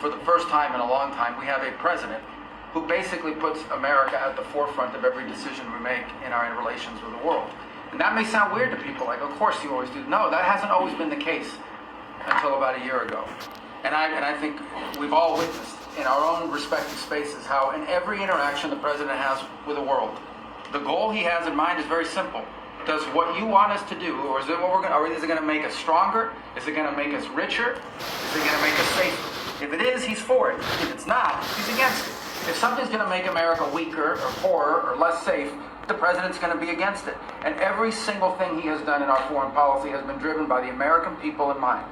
For the first time in a long time, we have a president who basically puts America at the forefront of every decision we make in our relations with the world. And that may sound weird to people, like, of course you always do. No, that hasn't always been the case until about a year ago. And I think we've all witnessed in our own respective spaces how in every interaction the president has with the world, the goal he has in mind is very simple. Does what you want us to do, or is it what we're going, or is it going to make us stronger? Is it going to make us richer? Is it going to make us safer? If it is, he's for it. If it's not, he's against it. If something's going to make America weaker or poorer or less safe, the president's going to be against it. And every single thing he has done in our foreign policy has been driven by the American people in mind.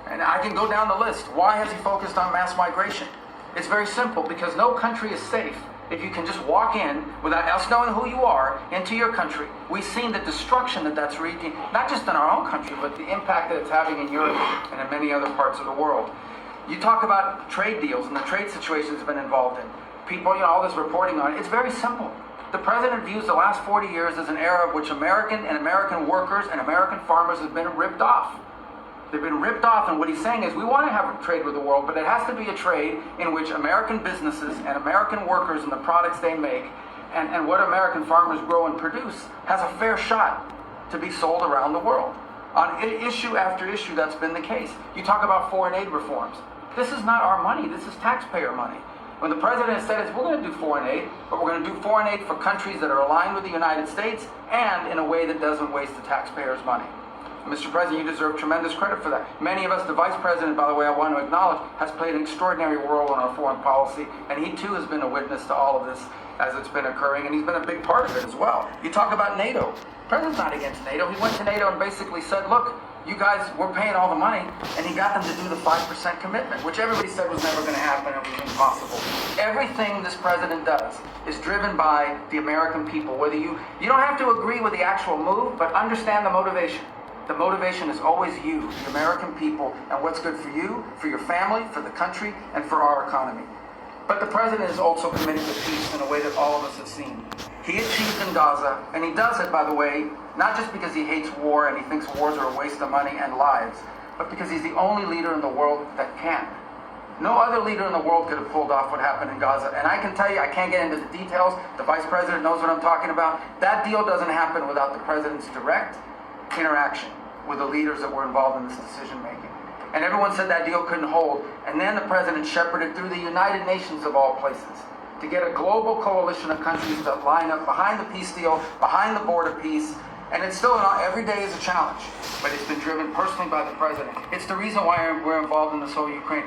And I can go down the list. Why has he focused on mass migration? It's very simple, because no country is safe if you can just walk in without us knowing who you are into your country. We've seen the destruction that that's wreaking, not just in our own country, but the impact that it's having in Europe and in many other parts of the world. You talk about trade deals and the trade situations it's been involved in. People, all this reporting on it. It's very simple. The president views the last 40 years as an era of which American workers and American farmers have been ripped off. They've been ripped off, and what he's saying is we want to have a trade with the world, but it has to be a trade in which American businesses and American workers and the products they make and what American farmers grow and produce has a fair shot to be sold around the world. On issue after issue, that's been the case. You talk about foreign aid reforms. This is not our money. This is taxpayer money. When the president has said we're going to do foreign aid, but we're going to do foreign aid for countries that are aligned with the United States and in a way that doesn't waste the taxpayers' money. Mr. President, you deserve tremendous credit for that. Many of us, the Vice President, by the way, I want to acknowledge, has played an extraordinary role in our foreign policy, and he too has been a witness to all of this as it's been occurring, and he's been a big part of it as well. You talk about NATO. The President's not against NATO. He went to NATO and basically said, look, you guys, we're paying all the money, and he got them to do the 5% commitment, which everybody said was never going to happen, it was impossible. Everything this president does is driven by the American people. Whether you don't have to agree with the actual move, but understand the motivation. The motivation is always you, the American people, and what's good for you, for your family, for the country, and for our economy. But the president is also committed to peace in a way that all of us have seen. He achieved in Gaza, and he does it, by the way, not just because he hates war and he thinks wars are a waste of money and lives, but because he's the only leader in the world that can. No other leader in the world could have pulled off what happened in Gaza. And I can tell you, I can't get into the details. The Vice President knows what I'm talking about. That deal doesn't happen without the president's direct interaction with the leaders that were involved in this decision making. And everyone said that deal couldn't hold. And then the president shepherded through the United Nations of all places to get a global coalition of countries that line up behind the peace deal, behind the border peace. And it's still, every day is a challenge, but it's been driven personally by the president. It's the reason why we're involved in this whole Ukraine.